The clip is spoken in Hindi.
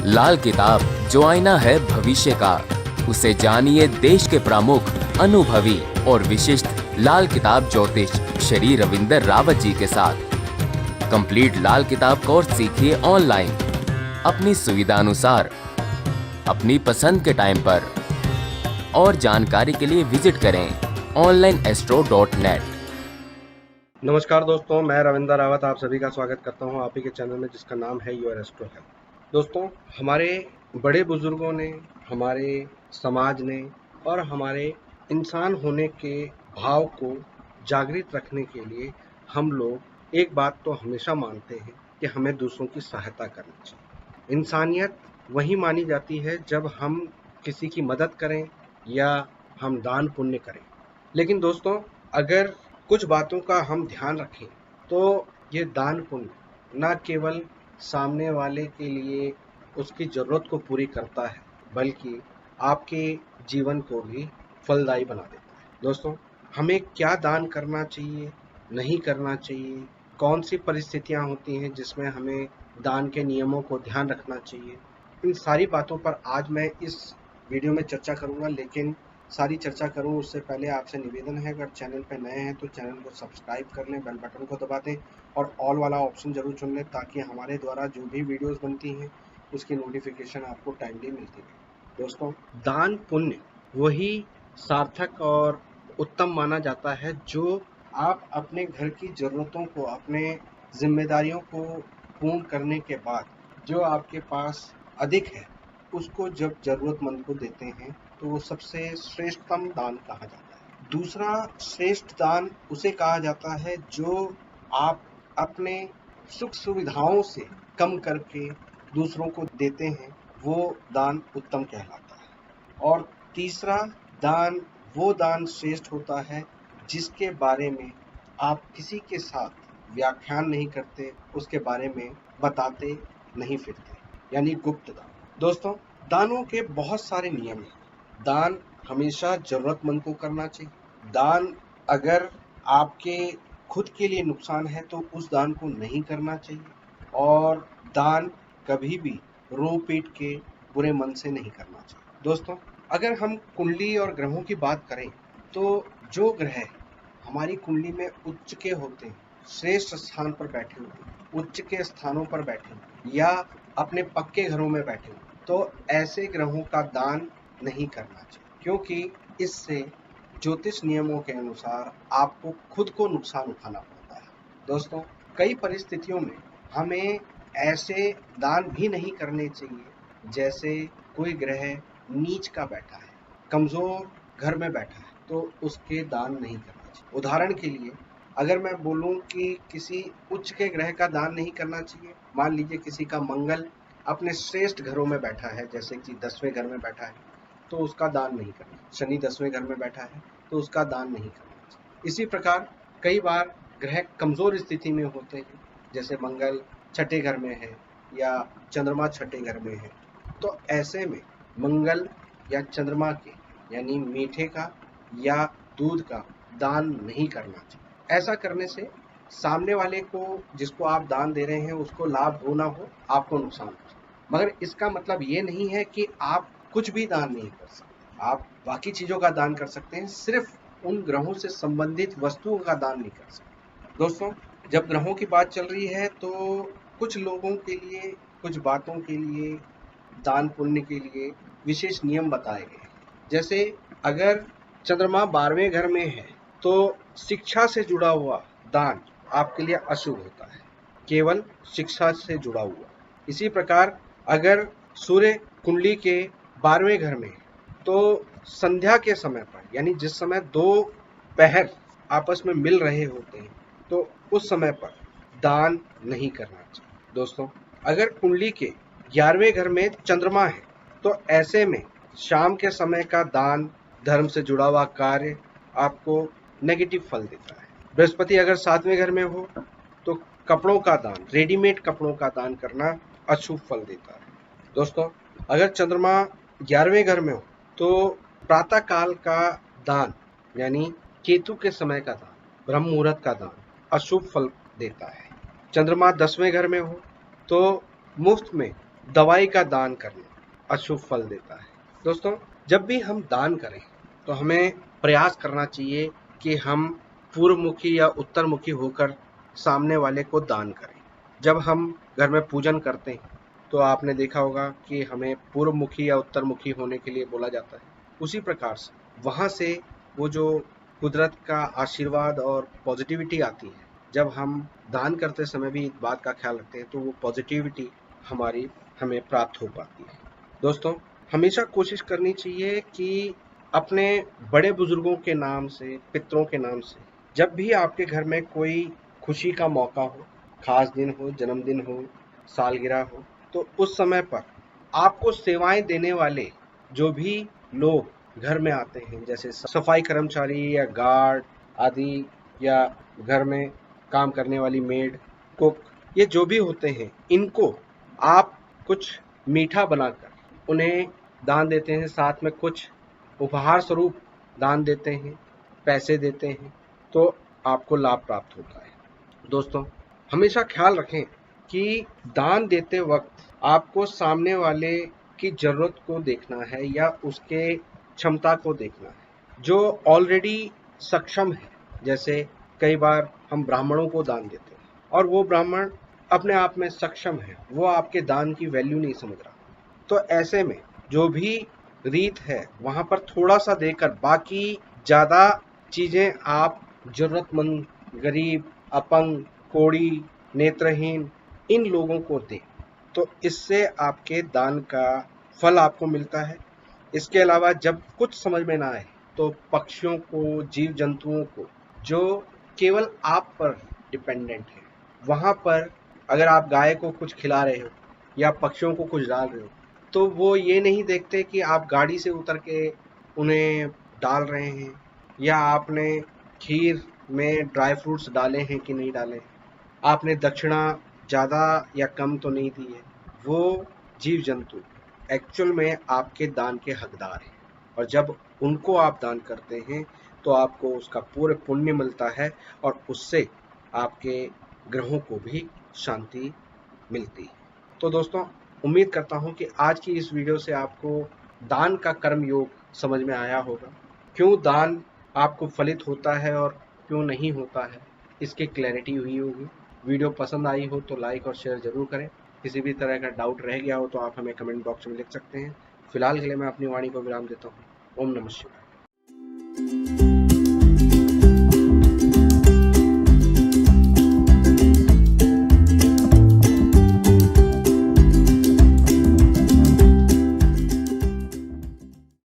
लाल किताब जो आईना है भविष्य का, उसे जानिए देश के प्रमुख अनुभवी और विशिष्ट लाल किताब ज्योतिष श्री रविंदर रावत जी के साथ। कंप्लीट लाल किताब कोर्स सीखिए ऑनलाइन अपनी सुविधा अनुसार, अपनी पसंद के टाइम पर। और जानकारी के लिए विजिट करें onlineastro.net। नमस्कार दोस्तों, मैं रविंदर रावत आप सभी का स्वागत करता हूं आप ही के चैनल में जिसका नाम है योर एस्ट्रो हेल्थ। दोस्तों, हमारे बड़े बुजुर्गों ने, हमारे समाज ने और हमारे इंसान होने के भाव को जागृत रखने के लिए हम लोग एक बात तो हमेशा मानते हैं कि हमें दूसरों की सहायता करनी चाहिए। इंसानियत वही मानी जाती है जब हम किसी की मदद करें या हम दान पुण्य करें। लेकिन दोस्तों, अगर कुछ बातों का हम ध्यान रखें तो ये दान पुण्य न केवल सामने वाले के लिए उसकी ज़रूरत को पूरी करता है, बल्कि आपके जीवन को भी फलदायी बना देता है। दोस्तों, हमें क्या दान करना चाहिए, नहीं करना चाहिए, कौन सी परिस्थितियां होती हैं जिसमें हमें दान के नियमों को ध्यान रखना चाहिए, इन सारी बातों पर आज मैं इस वीडियो में चर्चा करूंगा। लेकिन सारी चर्चा करूं उससे पहले आपसे निवेदन है, अगर चैनल पर नए हैं तो चैनल को सब्सक्राइब कर लें, बेल बटन को दबा दें और ऑल वाला ऑप्शन जरूर चुन लें ताकि हमारे द्वारा जो भी वीडियोस बनती हैं उसकी नोटिफिकेशन आपको टाइमली मिलती रहे। दोस्तों, दान पुण्य वही सार्थक और उत्तम माना जाता है जो आप अपने घर की ज़रूरतों को, अपने जिम्मेदारियों को पूर्ण करने के बाद जो आपके पास अधिक है उसको जब ज़रूरतमंद को देते हैं तो वो सबसे श्रेष्ठतम दान कहा जाता है। दूसरा श्रेष्ठ दान उसे कहा जाता है जो आप अपने सुख सुविधाओं से कम करके दूसरों को देते हैं, वो दान उत्तम कहलाता है। और तीसरा दान वो दान श्रेष्ठ होता है जिसके बारे में आप किसी के साथ व्याख्यान नहीं करते, उसके बारे में बताते नहीं फिरते, यानी गुप्त दान। दोस्तों, दानों के बहुत सारे नियम हैं। दान हमेशा जरूरतमंद को करना चाहिए। दान अगर आपके खुद के लिए नुकसान है तो उस दान को नहीं करना चाहिए। और दान कभी भी रो पीट के बुरे मन से नहीं करना चाहिए। दोस्तों, अगर हम कुंडली और ग्रहों की बात करें तो जो ग्रह हमारी कुंडली में उच्च के होते हैं, श्रेष्ठ स्थान पर बैठे होते हैं, उच्च के स्थानों पर बैठे होते हैं या अपने पक्के घरों में बैठे होते हैं, तो ऐसे ग्रहों का दान नहीं करना चाहिए, क्योंकि इससे ज्योतिष नियमों के अनुसार आपको खुद को नुकसान उठाना पड़ता है। दोस्तों, कई परिस्थितियों में हमें ऐसे दान भी नहीं करने चाहिए, जैसे कोई ग्रह नीच का बैठा है, कमजोर घर में बैठा है, तो उसके दान नहीं करना चाहिए। उदाहरण के लिए अगर मैं बोलूं कि किसी उच्च के ग्रह का दान नहीं करना चाहिए, मान लीजिए किसी का मंगल अपने श्रेष्ठ घरों में बैठा है, जैसे कि 10वें घर में बैठा है, तो उसका दान नहीं करना। शनि 10वें घर में बैठा है तो उसका दान नहीं करना चाहिए। इसी प्रकार कई बार ग्रह कमजोर स्थिति में होते हैं, जैसे मंगल छठे घर में है या चंद्रमा छठे घर में है, तो ऐसे में मंगल या चंद्रमा के यानी मीठे का या दूध का दान नहीं करना चाहिए। ऐसा करने से सामने वाले को, जिसको आप दान दे रहे हैं, उसको लाभ हो ना हो, आपको नुकसान हो। मगर इसका मतलब ये नहीं है कि आप कुछ भी दान नहीं कर सकते। आप बाकी चीजों का दान कर सकते हैं, सिर्फ उन ग्रहों से संबंधित वस्तुओं का दान नहीं कर सकते। दोस्तों, जब ग्रहों की बात चल रही है तो कुछ लोगों के लिए, कुछ बातों के लिए, दान पुण्य के लिए विशेष नियम बताए गए हैं। जैसे अगर चंद्रमा 12वें घर में है तो शिक्षा से जुड़ा हुआ दान आपके लिए अशुभ होता है, केवल शिक्षा से जुड़ा हुआ। इसी प्रकार अगर सूर्य कुंडली के 12वें घर में है तो संध्या के समय पर, यानी जिस समय दो पहर आपस में मिल रहे होते हैं, तो उस समय पर दान नहीं करना चाहिए। दोस्तों, अगर कुंडली के 11वें घर में चंद्रमा है तो ऐसे में शाम के समय का दान, धर्म से जुड़ा हुआ कार्य आपको नेगेटिव फल देता है। बृहस्पति अगर 7वें घर में हो तो कपड़ों का दान, रेडीमेड कपड़ों का दान करना अशुभ फल देता है। दोस्तों, अगर चंद्रमा 11वें घर में हो तो प्रातः काल का दान, यानी केतु के समय का दान, ब्रह्म मुहूर्त का दान अशुभ फल देता है। चंद्रमा 10वें घर में हो तो मुफ्त में दवाई का दान करना अशुभ फल देता है। दोस्तों, जब भी हम दान करें तो हमें प्रयास करना चाहिए कि हम पूर्वमुखी या उत्तरमुखी होकर सामने वाले को दान करें। जब हम घर में पूजन करते हैं तो आपने देखा होगा कि हमें पूर्वमुखी या उत्तरमुखी होने के लिए बोला जाता है। उसी प्रकार से वहाँ से वो जो कुदरत का आशीर्वाद और पॉजिटिविटी आती है, जब हम दान करते समय भी इस बात का ख्याल रखते हैं तो वो पॉजिटिविटी हमारी हमें प्राप्त हो पाती है। दोस्तों, हमेशा कोशिश करनी चाहिए कि अपने बड़े बुजुर्गों के नाम से, पितरों के नाम से, जब भी आपके घर में कोई खुशी का मौका हो, खास दिन हो, जन्मदिन हो, सालगिरह हो, तो उस समय पर आपको सेवाएं देने वाले जो भी लोग घर में आते हैं, जैसे सफाई कर्मचारी या गार्ड आदि, या घर में काम करने वाली मेड, कुक, ये जो भी होते हैं, इनको आप कुछ मीठा बनाकर उन्हें दान देते हैं, साथ में कुछ उपहार स्वरूप दान देते हैं, पैसे देते हैं, तो आपको लाभ प्राप्त होता है। दोस्तों, हमेशा ख्याल रखें कि दान देते वक्त आपको सामने वाले की ज़रूरत को देखना है या उसके क्षमता को देखना है। जो ऑलरेडी सक्षम है, जैसे कई बार हम ब्राह्मणों को दान देते हैं और वो ब्राह्मण अपने आप में सक्षम है, वो आपके दान की वैल्यू नहीं समझ रहा, तो ऐसे में जो भी रीत है वहाँ पर थोड़ा सा देकर बाकी ज़्यादा चीज़ें आप ज़रूरतमंद, गरीब, अपंग, कोढ़ी, नेत्रहीन, इन लोगों को दें, तो इससे आपके दान का फल आपको मिलता है। इसके अलावा जब कुछ समझ में ना आए तो पक्षियों को, जीव जंतुओं को जो केवल आप पर डिपेंडेंट है, वहाँ पर अगर आप गाय को कुछ खिला रहे हो या पक्षियों को कुछ डाल रहे हो, तो वो ये नहीं देखते कि आप गाड़ी से उतर के उन्हें डाल रहे हैं या आपने खीर में ड्राई फ्रूट्स डाले हैं कि नहीं डाले, आपने दक्षिणा ज़्यादा या कम तो नहीं दी है। वो जीव जंतु एक्चुअल में आपके दान के हकदार हैं, और जब उनको आप दान करते हैं तो आपको उसका पूरे पुण्य मिलता है और उससे आपके ग्रहों को भी शांति मिलती है। तो दोस्तों, उम्मीद करता हूँ कि आज की इस वीडियो से आपको दान का कर्म योग समझ में आया होगा। क्यों दान आपको फलित होता है और क्यों नहीं होता है, इसकी क्लैरिटी हुई होगी। वीडियो पसंद आई हो तो लाइक और शेयर ज़रूर करें। किसी भी तरह का डाउट रह गया हो तो आप हमें कमेंट बॉक्स में लिख सकते हैं। फिलहाल के लिए मैं अपनी वाणी को विराम देता हूँ। ओम नमः शिवाय।